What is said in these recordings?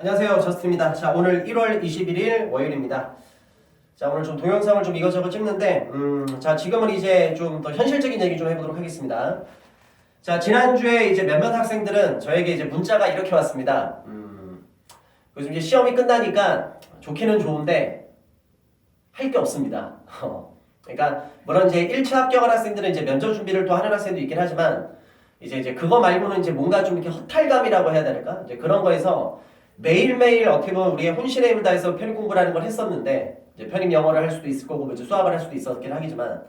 안녕하세요, 저스트입니다. 자, 오늘 1월 21일 월요일입니다. 자, 오늘 좀 동영상을 좀 이것저것 찍는데, 자, 지금은 이제 좀 더 현실적인 얘기 좀 해보도록 하겠습니다. 자, 지난주에 이제 몇몇 학생들은 저에게 이제 문자가 이렇게 왔습니다. 요즘 이제 시험이 끝나니까 좋기는 좋은데, 할 게 없습니다. 그러니까, 물론 이제 1차 합격한 학생들은 이제 면접 준비를 또 하는 학생도 있긴 하지만, 이제 그거 말고는 이제 뭔가 좀 이렇게 허탈감이라고 해야 될까? 이제 그런 거에서 매일매일 어떻게 보면 우리의 혼신의 힘을 다해서 편입 공부라는 걸 했었는데, 이제 편입 영어를 할 수도 있을 거고, 이제 수학을 할 수도 있었긴 하겠지만,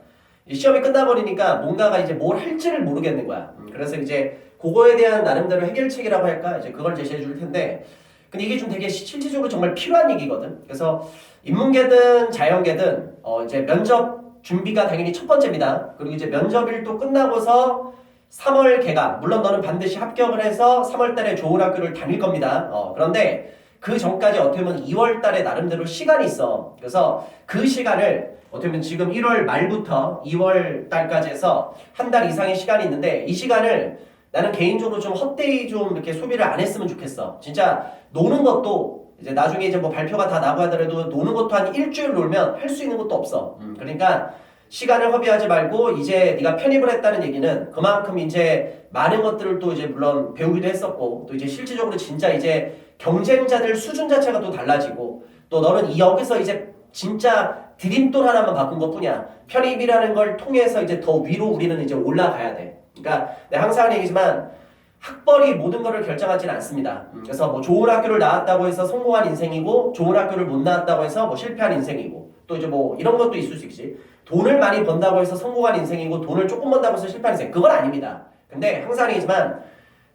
시험이 끝나버리니까 뭔가가 이제 뭘 할지를 모르겠는 거야. 그래서 이제 그거에 대한 나름대로 해결책이라고 할까? 이제 그걸 제시해 줄 텐데, 근데 이게 좀 되게 실질적으로 정말 필요한 얘기거든. 그래서 인문계든 자연계든 이제 면접 준비가 당연히 첫 번째입니다. 그리고 이제 면접일 또 끝나고서 3월 개강, 물론 너는 반드시 합격을 해서 3월 달에 좋은 학교를 다닐 겁니다. 그런데 그 전까지 어떻게 보면 2월 달에 나름대로 시간이 있어. 그래서 그 시간을 어떻게 보면 지금 1월 말부터 2월 달까지 해서 한 달 이상의 시간이 있는데, 이 시간을 나는 개인적으로 좀 헛되이 좀 이렇게 소비를 안 했으면 좋겠어. 진짜 노는 것도 이제 나중에 이제 뭐 발표가 다 나고 하더라도 노는 것도 한 일주일 놀면 할 수 있는 것도 없어. 그러니까 시간을 허비하지 말고, 이제 네가 편입을 했다는 얘기는 그만큼 이제 많은 것들을 또 이제 물론 배우기도 했었고, 또 이제 실질적으로 진짜 이제 경쟁자들 수준 자체가 또 달라지고, 또 너는 여기서 이제 진짜 드림돌 하나만 바꾼 것뿐이야. 편입이라는 걸 통해서 이제 더 위로 우리는 이제 올라가야 돼. 그러니까 내가 항상 하는 얘기지만 학벌이 모든 것을 결정하지는 않습니다. 그래서 뭐 좋은 학교를 나왔다고 해서 성공한 인생이고, 좋은 학교를 못 나왔다고 해서 뭐 실패한 인생이고, 또 이제 뭐 이런 것도 있을 수 있지. 돈을 많이 번다고 해서 성공한 인생이고, 돈을 조금 번다고 해서 실패한 인생, 그건 아닙니다. 근데 항상 얘기지만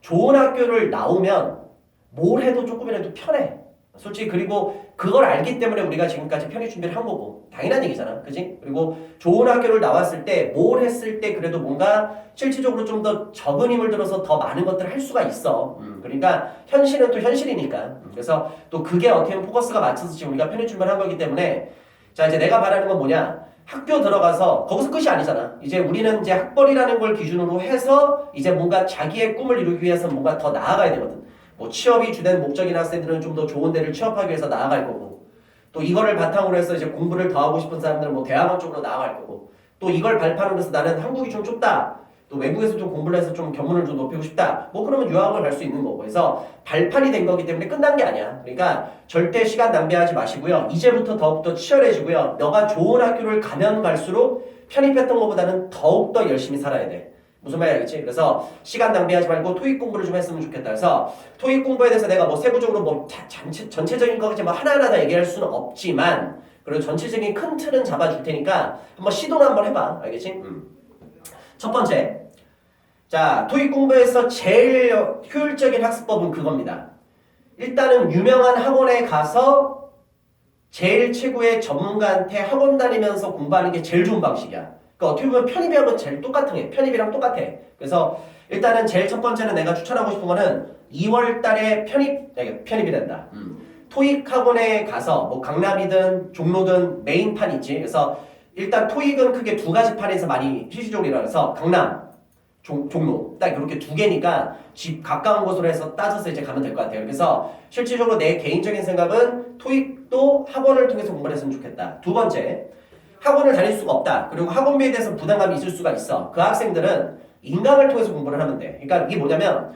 좋은 학교를 나오면 뭘 해도 조금이라도 편해. 솔직히. 그리고 그걸 알기 때문에 우리가 지금까지 편입 준비를 한 거고, 당연한 얘기잖아, 그지? 그리고 좋은 학교를 나왔을 때 뭘 했을 때 그래도 뭔가 실질적으로 좀 더 적은 힘을 들어서 더 많은 것들을 할 수가 있어. 그러니까 현실은 또 현실이니까. 그래서 또 그게 어떻게 보면 포커스가 맞춰서 지금 우리가 편입 준비를 한 거기 때문에, 자, 이제 내가 바라는 건 뭐냐? 학교 들어가서 거기서 끝이 아니잖아. 이제 우리는 이제 학벌이라는 걸 기준으로 해서 이제 뭔가 자기의 꿈을 이루기 위해서 뭔가 더 나아가야 되거든. 뭐 취업이 주된 목적인 학생들은 좀 더 좋은 데를 취업하기 위해서 나아갈 거고, 또 이거를 바탕으로 해서 이제 공부를 더 하고 싶은 사람들은 뭐 대학원 쪽으로 나아갈 거고, 또 이걸 발판으로 해서 나는 한국이 좀 좁다, 또 외국에서 좀 공부를 해서 좀 견문을 좀 높이고 싶다, 뭐 그러면 유학을 갈 수 있는 거고. 그래서 발판이 된 거기 때문에 끝난 게 아니야. 그러니까 절대 시간 낭비하지 마시고요. 이제부터 더욱더 치열해지고요. 너가 좋은 학교를 가면 갈수록 편입했던 것보다는 더욱더 열심히 살아야 돼. 무슨 말인지 알겠지? 그래서 시간 낭비하지 말고 토익 공부를 좀 했으면 좋겠다. 그래서 토익 공부에 대해서 내가 뭐 세부적으로 뭐 전체적인 거지 뭐 하나하나 다 얘기할 수는 없지만, 그리고 전체적인 큰 틀은 잡아줄 테니까 한번 시도를 한번 해봐. 알겠지? 첫 번째, 자, 토익 공부에서 제일 효율적인 학습법은 그겁니다. 일단은 유명한 학원에 가서 제일 최고의 전문가한테 학원 다니면서 공부하는 게 제일 좋은 방식이야. 그러니까 어떻게 보면 편입이하고 제일 똑같은 게, 편입이랑 똑같아. 그래서 일단은 제일 첫 번째는 내가 추천하고 싶은 거는 2월 달에 편입이 된다. 토익 학원에 가서 뭐 강남이든 종로든 메인판 있지. 그래서 일단 토익은 크게 두 가지 판에서 많이 실질적으로 일어나서 강남, 종로 딱 이렇게 두 개니까 집 가까운 곳으로 해서 따져서 이제 가면 될 것 같아요. 그래서 실질적으로 내 개인적인 생각은 토익도 학원을 통해서 공부를 했으면 좋겠다. 두 번째, 학원을 다닐 수가 없다, 그리고 학원비에 대해서 부담감이 있을 수가 있어. 그 학생들은 인강을 통해서 공부를 하면 돼. 그러니까 이게 뭐냐면,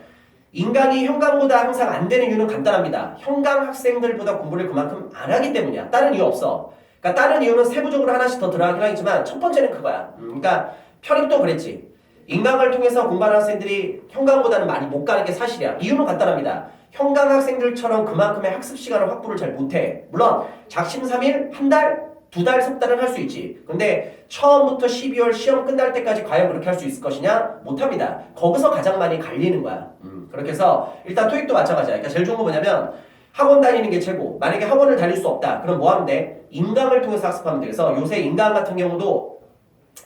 인강이 현강보다 항상 안 되는 이유는 간단합니다. 현강 학생들보다 공부를 그만큼 안 하기 때문이야. 다른 이유 없어. 그러니까 다른 이유는 세부적으로 하나씩 더 들어가긴 하겠지만 첫 번째는 그거야. 그러니까 편입도 그랬지. 인강을 통해서 공부하는 학생들이 현강보다는 많이 못 가는 게 사실이야. 이유는 간단합니다. 현강 학생들처럼 그만큼의 학습 시간을 확보를 잘 못해. 물론 작심삼일, 한 달, 두 달, 석 달은 할 수 있지. 근데 처음부터 12월 시험 끝날 때까지 과연 그렇게 할 수 있을 것이냐? 못합니다. 거기서 가장 많이 갈리는 거야. 그렇게 해서 일단 토익도 마찬가지야. 그러니까 제일 좋은 거 뭐냐면, 학원 다니는 게 최고. 만약에 학원을 다닐 수 없다, 그럼 뭐 하면 돼? 인강을 통해서 학습하면 돼. 그래서 요새 인강 같은 경우도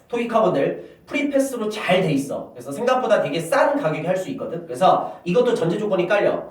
토익 학원들 프리패스로 잘 돼 있어. 그래서 생각보다 되게 싼 가격에 할 수 있거든. 그래서 이것도 전제 조건이 깔려.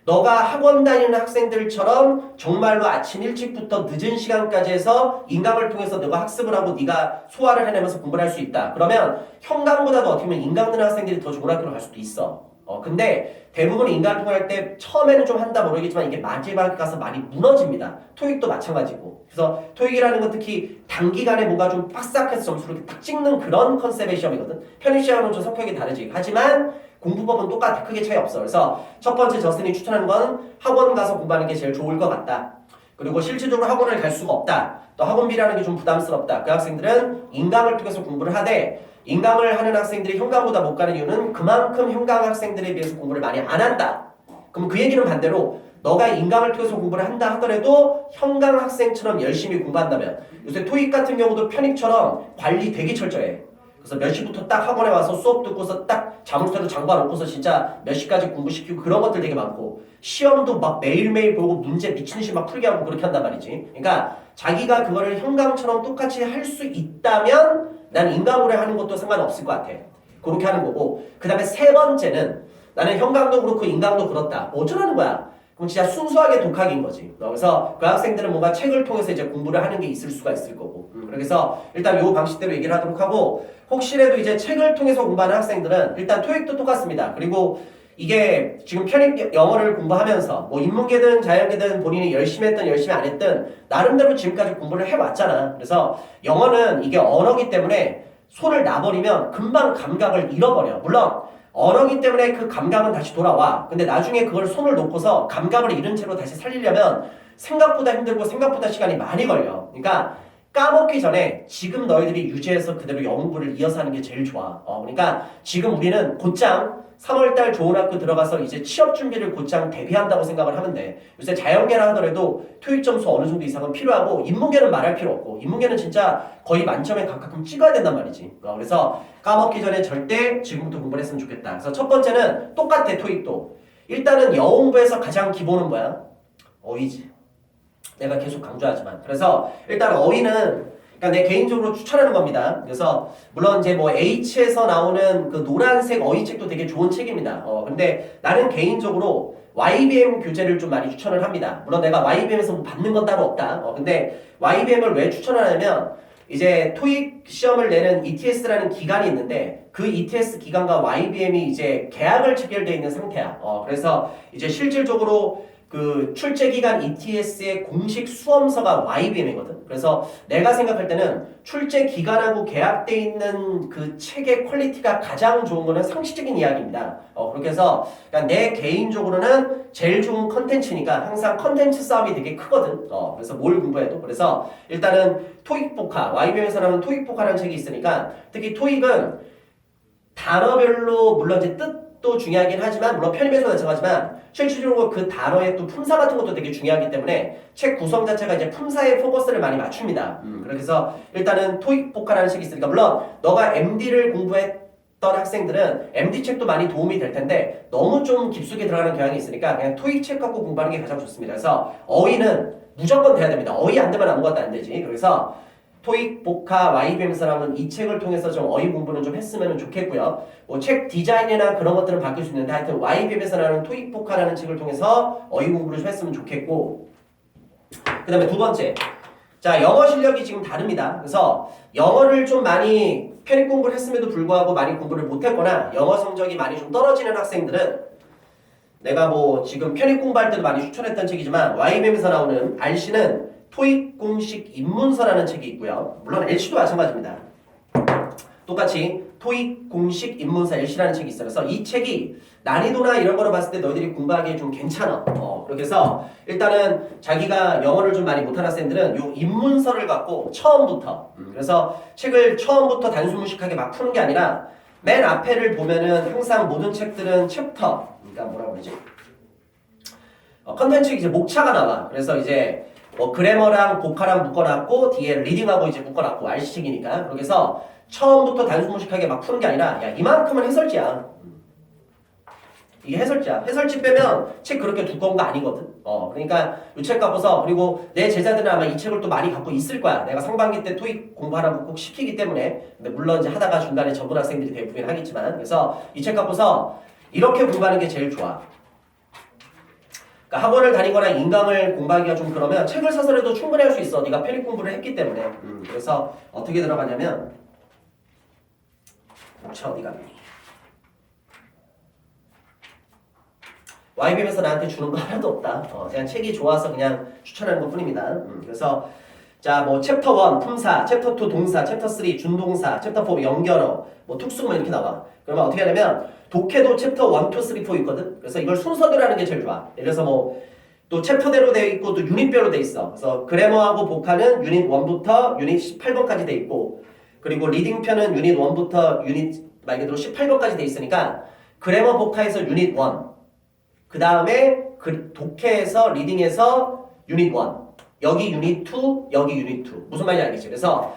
너가 학원 다니는 학생들처럼 정말로 아침 일찍부터 늦은 시간까지 해서 인강을 통해서 너가 학습을 하고 네가 소화를 해내면서 공부를 할 수 있다. 그러면 현강보다도 어떻게 보면 인강 드는 학생들이 더 좋은 학교를 갈 수도 있어. 근데 대부분 인간을 통할 때 처음에는 좀 한다 모르겠지만 이게 마지막에 가서 많이 무너집니다. 토익도 마찬가지고. 그래서 토익이라는 건 특히 단기간에 뭔가 좀 빡싹해서 점수를 이렇게 딱 찍는 그런 컨셉의 시험이거든. 편입 시험은 좀 성격이 다르지. 하지만 공부법은 똑같아. 크게 차이 없어. 그래서 첫 번째 저스틴이 추천하는 건 학원 가서 공부하는 게 제일 좋을 것 같다. 그리고 실질적으로 학원을 갈 수가 없다. 또 학원비라는 게 좀 부담스럽다. 그 학생들은 인강을 통해서 공부를 하되 인강을 하는 학생들이 현강보다 못 가는 이유는 그만큼 현강 학생들에 비해서 공부를 많이 안 한다. 그럼 그 얘기는 반대로 너가 인강을 통해서 공부를 한다 하더라도 현강 학생처럼 열심히 공부한다면 요새 토익 같은 경우도 편입처럼 관리 되게 철저해. 그래서 몇 시부터 딱 학원에 와서 수업 듣고서 딱 자물쇠로 잠궈 놓고서 진짜 몇 시까지 공부시키고 그런 것들 되게 많고 시험도 막 매일매일 보고 문제 미친 듯이 막 풀게 하고 그렇게 한단 말이지. 그러니까 자기가 그거를 현강처럼 똑같이 할 수 있다면 난 인강으로 하는 것도 상관없을 것 같아. 그렇게 하는 거고 그 다음에 세 번째는 나는 현강도 그렇고 인강도 그렇다. 어쩌라는 거야? 그럼 진짜 순수하게 독학인 거지. 그래서 그 학생들은 뭔가 책을 통해서 이제 공부를 하는 게 있을 수가 있을 거고. 그래서 일단 요 방식대로 얘기를 하도록 하고 혹시라도 이제 책을 통해서 공부하는 학생들은 일단 토익도 똑같습니다. 그리고 이게 지금 편입 영어를 공부하면서 뭐 인문계든 자연계든 본인이 열심히 했든 열심히 안 했든 나름대로 지금까지 공부를 해왔잖아. 그래서 영어는 이게 언어기 때문에 손을 놔버리면 금방 감각을 잃어버려. 물론 언어기 때문에 그 감각은 다시 돌아와. 근데 나중에 그걸 손을 놓고서 감각을 잃은 채로 다시 살리려면 생각보다 힘들고 생각보다 시간이 많이 걸려. 그러니까 까먹기 전에 지금 너희들이 유지해서 그대로 영어 공부를 이어서 하는 게 제일 좋아. 그러니까 지금 우리는 곧장 3월달 좋은 학교 들어가서 이제 취업 준비를 곧장 대비한다고 생각을 하면 돼. 요새 자연계라 하더라도 토익 점수 어느 정도 이상은 필요하고 인문계는 말할 필요 없고 인문계는 진짜 거의 만점에 가끔 찍어야 된단 말이지. 그래서 까먹기 전에 절대 지금부터 공부를 했으면 좋겠다. 그래서 첫 번째는 똑같아 토익도. 일단은 영어 공부에서 가장 기본은 뭐야? 어휘지. 내가 계속 강조하지만. 그래서 일단 어휘는 그러니까 내 개인적으로 추천하는 겁니다. 그래서 물론 이제 뭐 H에서 나오는 그 노란색 어휘책도 되게 좋은 책입니다. 근데 나는 개인적으로 YBM 교재를 좀 많이 추천을 합니다. 물론 내가 YBM에서 뭐 받는 건 따로 없다. 근데 YBM을 왜 추천하냐면 이제 토익 시험을 내는 ETS라는 기관이 있는데 그 ETS 기관과 YBM이 이제 계약을 체결되어 있는 상태야. 그래서 이제 실질적으로 그 출제기간 ETS의 공식 수험서가 YBM이거든. 그래서 내가 생각할 때는 출제기간하고 계약돼 있는 그 책의 퀄리티가 가장 좋은 거는 상식적인 이야기입니다. 그렇게 해서 그러니까 내 개인적으로는 제일 좋은 컨텐츠니까 항상 컨텐츠 싸움이 되게 크거든. 그래서 뭘 공부해도. 그래서 일단은 토익 복화, YBM에서 나오는 토익 복화라는 책이 있으니까 특히 토익은 단어별로 물론 이제 뜻도 중요하긴 하지만 물론 편입에서 마찬가지지만 실질적으로 그 단어의 또 품사 같은 것도 되게 중요하기 때문에 책 구성 자체가 이제 품사에 포커스를 많이 맞춥니다. 그래서 일단은 토익 복화라는 책이 있으니까 물론 너가 MD를 공부했던 학생들은 MD 책도 많이 도움이 될 텐데 너무 좀 깊숙이 들어가는 경향이 있으니까 그냥 토익 책 갖고 공부하는 게 가장 좋습니다. 그래서 어휘는 무조건 돼야 됩니다. 어휘 안 되면 아무것도 안 되지. 그래서 토익, 복화, YBM에서 나오는 이 책을 통해서 좀 어휘 공부는 좀 했으면 좋겠고요. 뭐 책 디자인이나 그런 것들은 바뀔 수 있는데 하여튼 YBM에서 나오는 토익, 복화라는 책을 통해서 어휘 공부를 좀 했으면 좋겠고 그 다음에 두 번째 자 영어 실력이 지금 다릅니다. 그래서 영어를 좀 많이 편입 공부를 했음에도 불구하고 많이 공부를 못했거나 영어 성적이 많이 좀 떨어지는 학생들은 내가 뭐 지금 편입 공부할 때도 많이 추천했던 책이지만 YBM에서 나오는 RC는 토익 공식 입문서라는 책이 있고요. 물론 LC도 마찬가지입니다. 똑같이 토익 공식 입문서 LC라는 책이 있어요. 그래서 이 책이 난이도나 이런 거로 봤을 때 너희들이 공부하기에 좀 괜찮아. 그렇게 해서 일단은 자기가 영어를 좀 많이 못하는 학생들은 이 입문서를 갖고 처음부터 그래서 책을 처음부터 단순무식하게 막 푸는 게 아니라 맨 앞에를 보면은 항상 모든 책들은 챕터 그러니까 뭐라고 그러지? 컨텐츠 이제 목차가 나와. 그래서 이제 뭐 그래머랑 복화랑 묶어놨고 뒤에 리딩하고 이제 묶어놨고 RC책이니까 그렇게 해서 처음부터 단순무식하게 막 푸는 게 아니라 야 이만큼은 해설지야. 이게 해설지야. 해설지 빼면 책 그렇게 두꺼운 거 아니거든. 그러니까 이 책 갖고서 그리고 내 제자들은 아마 이 책을 또 많이 갖고 있을 거야. 내가 상반기 때 토익 공부하라고 꼭 시키기 때문에. 근데 물론 이제 하다가 중간에 접은 학생들이 대부분 하겠지만 그래서 이 책 갖고서 이렇게 공부하는 게 제일 좋아. 그러니까 학원을 다니거나 인강을 공부하기가 좀 그러면 책을 사서라도 충분히 할 수 있어. 네가 편입 공부를 했기 때문에. 그래서 어떻게 들어가냐면 목차 어디 갔니? YBM에서 나한테 주는 거 하나도 없다. 그냥 책이 좋아서 그냥 추천하는 것 뿐입니다. 그래서 자, 뭐 챕터 1 품사, 챕터 2 동사, 챕터 3 준동사, 챕터 4 연결어, 뭐 특수뭐 이렇게 나와. 그러면 어떻게 하냐면 독해도 챕터 1, 2, 3, 4 있거든. 그래서 이걸 순서대로 하는 게 제일 좋아. 예를 들어서 뭐 또 챕터대로 돼 있고 또 유닛별로 돼 있어. 그래서 그래머하고 복화는 유닛 1부터 유닛 18번까지 돼 있고, 그리고 리딩 편은 유닛 1부터 유닛 말 그대로 18번까지 돼 있으니까 그래머 복화에서 유닛 1, 그 다음에 그 독해에서 리딩에서 유닛 1, 여기 유닛 2, 여기 유닛 2. 무슨 말인지 알겠지? 그래서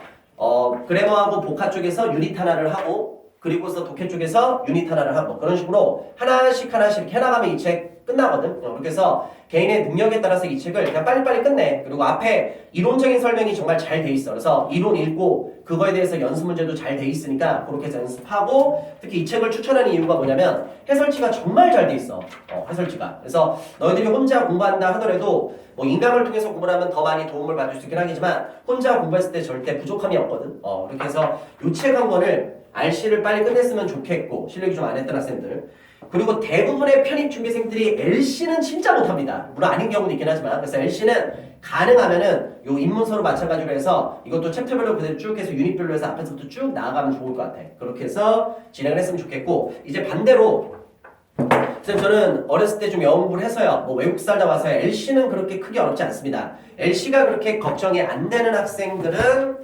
그래머하고 복화 쪽에서 유닛 하나를 하고, 그리고서 독해 쪽에서 유닛 하나를 하고, 그런 식으로 하나씩 이렇게 해나가면 이 책 끝나거든. 그렇게 해서 개인의 능력에 따라서 이 책을 그냥 빨리빨리 끝내. 그리고 앞에 이론적인 설명이 정말 잘 돼 있어. 그래서 이론 읽고 그거에 대해서 연습 문제도 잘 돼 있으니까 그렇게 해서 연습하고, 특히 이 책을 추천하는 이유가 뭐냐면 해설지가 정말 잘 돼 있어. 해설지가. 그래서 너희들이 혼자 공부한다 하더라도 뭐 인강을 통해서 공부를 하면 더 많이 도움을 받을 수 있긴 하겠지만 혼자 공부했을 때 절대 부족함이 없거든. 그렇게 해서 이 책 한 권을 RC를 빨리 끝냈으면 좋겠고, 실력이 좀 안 했던 학생들, 그리고 대부분의 편입 준비생들이 LC는 진짜 못합니다. 물론 아닌 경우도 있긴 하지만. 그래서 LC는 가능하면은 요 입문서로 마찬가지로 해서 이것도 챕터별로 그대로 쭉 해서 유닛별로 해서 앞에서부터 쭉 나아가면 좋을 것 같아. 그렇게 해서 진행을 했으면 좋겠고, 이제 반대로 선생님 저는 어렸을 때 좀 영어 공부를 해서요, 뭐 외국 살다 와서 LC는 그렇게 크게 어렵지 않습니다. LC가 그렇게 걱정이 안 되는 학생들은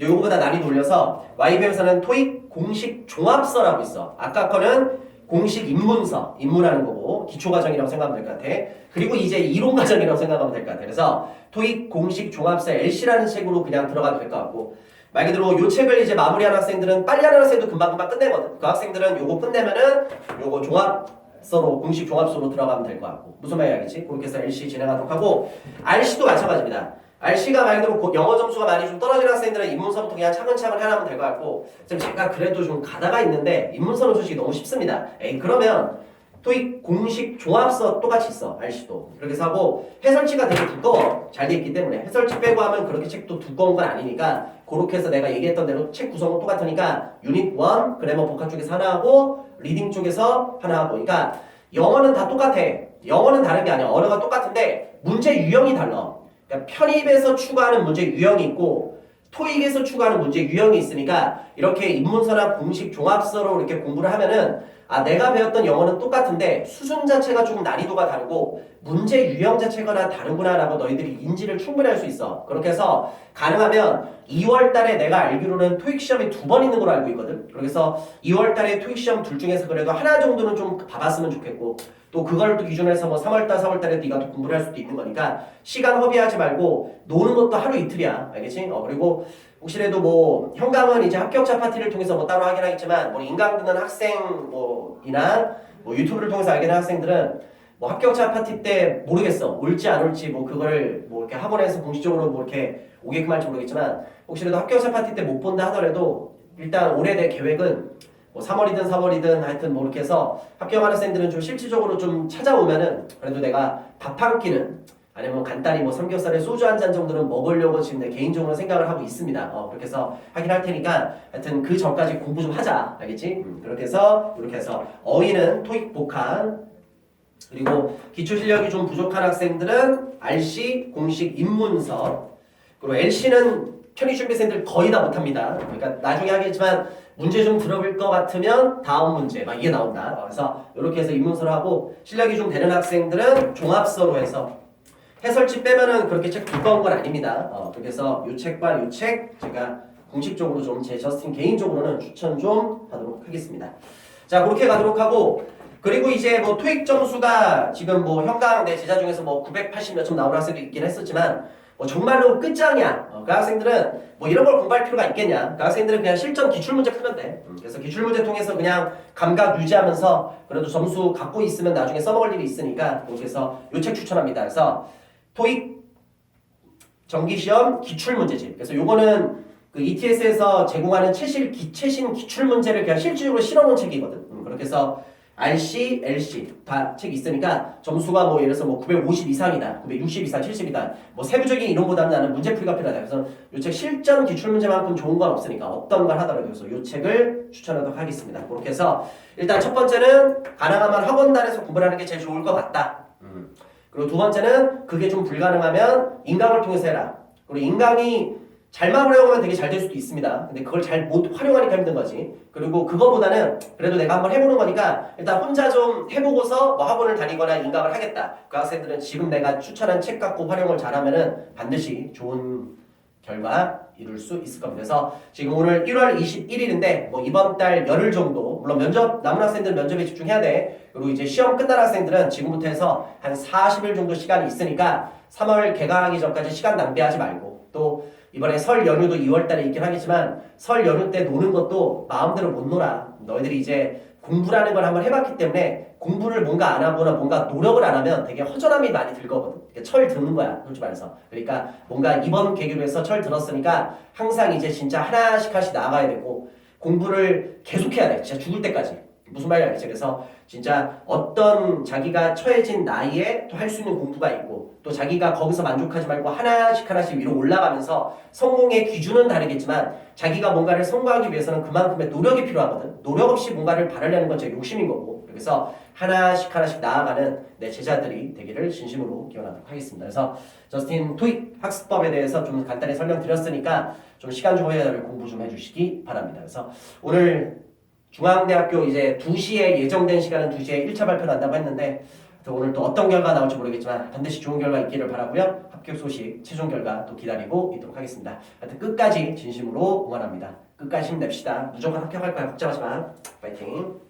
요거보다 난이도 올려서 YBM에서는 토익 공식 종합서라고 있어. 아까 거는 공식 입문서, 입문하는 거고 기초과정이라고 생각하면 될 것 같아. 그리고 이제 이론과정이라고 생각하면 될 것 같아. 그래서 토익 공식 종합서 LC라는 책으로 그냥 들어가도 될 것 같고, 말 그대로 요 책을 이제 마무리하는 학생들은 빨리 하는 학생도 금방금방 끝내거든. 그 학생들은 요거 끝내면은 요거 종합서로, 공식 종합서로 들어가면 될 것 같고. 무슨 말이야, 알겠지? 그렇게 해서 LC 진행하도록 하고, RC도 마찬가지입니다. RC가 말 그대로 영어 점수가 많이 좀 떨어지는 학생들은 입문서부터 그냥 차근차근 해나가면 될 것 같고, 지금 잠깐 그래도 좀 가다가 있는데 입문서는 솔직히 너무 쉽습니다. 그러면 토익 공식 종합서 똑같이 있어, RC도. 그렇게 해서 하고, 해설지가 되게 두꺼워. 잘 돼 있기 때문에. 해설지 빼고 하면 그렇게 책도 두꺼운 건 아니니까, 그렇게 해서 내가 얘기했던 대로 책 구성은 똑같으니까 유닛 1, 그래머 복화 쪽에서 하나 하고, 리딩 쪽에서 하나 하고. 그러니까 영어는 다 똑같아. 영어는 다른 게 아니야. 언어가 똑같은데 문제 유형이 달라. 그러니까 편입에서 추가하는 문제 유형이 있고 토익에서 추가하는 문제 유형이 있으니까, 이렇게 입문서나 공식 종합서로 이렇게 공부를 하면은 내가 배웠던 영어는 똑같은데 수준 자체가 조금 난이도가 다르고 문제 유형 자체가 다르구나 라고 너희들이 인지를 충분히 할 수 있어. 그렇게 해서 가능하면 2월 달에 내가 알기로는 토익 시험이 2번 있는 걸로 알고 있거든. 그래서 2월 달에 토익 시험 둘 중에서 그래도 하나 정도는 좀 봐봤으면 좋겠고, 또 그걸 또 기준으로 해서 뭐 3월 달, 4월 달에 네가 또 공부를 할 수도 있는 거니까 시간 허비하지 말고 노는 것도 하루 이틀이야. 알겠지? 그리고 혹시라도 뭐 현강은 이제 합격자 파티를 통해서 뭐 따로 하긴 하겠지만, 뭐 인강 듣는 학생 뭐이나 뭐 유튜브를 통해서 알게 된 학생들은 뭐 합격자 파티 때 모르겠어. 올지 안 올지 뭐 그걸 뭐 이렇게 학원에서 공식적으로 뭐 이렇게 오게끔 할지 모르겠지만, 혹시라도 합격자 파티 때 못 본다 하더라도 일단 올해 내 계획은 뭐 3월이든 4월이든 하여튼 뭐 이렇게 해서 합격하는 학생들은 좀 실질적으로 좀 찾아오면은 그래도 내가 밥 한 끼는, 아니면 간단히 뭐 삼겹살에 소주 한 잔 정도는 먹으려고 지금 내 개인적으로 생각을 하고 있습니다. 그렇게 해서 하긴 할 테니까 하여튼 그 전까지 공부 좀 하자. 알겠지? 그렇게 해서 이렇게 해서 어휘는 토익 복화, 그리고 기초 실력이 좀 부족한 학생들은 RC 공식 입문서, 그리고 LC는 편입 준비생들 거의 다 못합니다. 그러니까 나중에 하겠지만 문제 좀 들어볼 것 같으면 다음 문제 막 이게 나온다. 그래서 이렇게 해서 입문서를 하고, 실력이 좀 되는 학생들은 종합서로 해서, 해설지 빼면은 그렇게 책 두꺼운 건 아닙니다. 그래서 이 책과 이 책 제가 공식적으로 좀 제 저스틴 개인적으로는 추천 좀 하도록 하겠습니다. 자, 그렇게 가도록 하고, 그리고 이제 뭐 토익 점수가 지금 뭐 현강 내 제자 중에서 뭐 980 몇 점 나오는 학생도 있긴 했었지만 뭐 정말로 끝장이야. 그 학생들은 뭐 이런 걸 공부할 필요가 있겠냐. 그 학생들은 그냥 실전 기출문제 풀면 돼. 그래서 기출문제 통해서 그냥 감각 유지하면서 그래도 점수 갖고 있으면 나중에 써먹을 일이 있으니까, 그래서 이 책 추천합니다. 그래서 토익 정기시험 기출문제집. 그래서 요거는 그 ETS에서 제공하는 최신 기출문제를 그냥 실질적으로 실어놓은 책이거든. 그렇게 해서 RC, LC 다 책 있으니까 점수가 뭐 예를 들어서 뭐 950 이상이다, 960 이상, 70이다. 뭐 세부적인 이론보다는 나는 문제풀이가 필요하다. 그래서 이 책 실전 기출 문제만큼 좋은 건 없으니까 어떤 걸 하더라도 그래서 이 책을 추천하도록 하겠습니다. 그렇게 해서 일단 첫 번째는 가능하면 학원단에서 공부를 하는 게 제일 좋을 것 같다. 그리고 두 번째는 그게 좀 불가능하면 인강을 통해서 해라. 그리고 인강이 잘만 활용하면 되게 잘 될 수도 있습니다. 근데 그걸 잘 못 활용하니까 힘든 거지. 그리고 그거보다는 그래도 내가 한번 해보는 거니까 일단 혼자 좀 해보고서 뭐 학원을 다니거나 인강을 하겠다. 그 학생들은 지금 내가 추천한 책 갖고 활용을 잘하면은 반드시 좋은 결과 이룰 수 있을 겁니다. 그래서 지금 오늘 1월 21일인데 뭐 이번 달 열흘 정도, 물론 면접 남은 학생들은 면접에 집중해야 돼. 그리고 이제 시험 끝난 학생들은 지금부터 해서 한 40일 정도 시간이 있으니까 3월 개강하기 전까지 시간 낭비하지 말고, 또 이번에 설 연휴도 2월 달에 있긴 하겠지만 설 연휴 때 노는 것도 마음대로 못 놀아. 너희들이 이제 공부라는 걸 한번 해봤기 때문에 공부를 뭔가 안 하거나 뭔가 노력을 안 하면 되게 허전함이 많이 들 거거든. 그러니까 철 드는 거야, 솔직히 말해서. 그러니까 뭔가 이번 계기로 해서 철 들었으니까 항상 이제 진짜 하나씩 나아가야 되고 공부를 계속 해야 돼. 진짜 죽을 때까지. 무슨 말인지 알겠지? 그래서 진짜 어떤 자기가 처해진 나이에 또 할 수 있는 공부가 있고, 또 자기가 거기서 만족하지 말고 하나씩 위로 올라가면서 성공의 기준은 다르겠지만 자기가 뭔가를 성공하기 위해서는 그만큼의 노력이 필요하거든. 노력 없이 뭔가를 바라려는 건 제 욕심인 거고. 그래서 하나씩 나아가는 내 제자들이 되기를 진심으로 기원하도록 하겠습니다. 그래서 저스틴 토익 학습법에 대해서 좀 간단히 설명드렸으니까 좀 시간 좀 후에 공부 좀 해주시기 바랍니다. 그래서 오늘 중앙대학교 이제 2시에 예정된 시간은 2시에 1차 발표를 한다고 했는데 오늘 또 어떤 결과가 나올지 모르겠지만 반드시 좋은 결과 있기를 바라고요. 합격 소식, 최종 결과 또 기다리고 있도록 하겠습니다. 하여튼 끝까지 진심으로 응원합니다. 끝까지 힘냅시다. 무조건 합격할 거야. 걱정하지 마. 파이팅!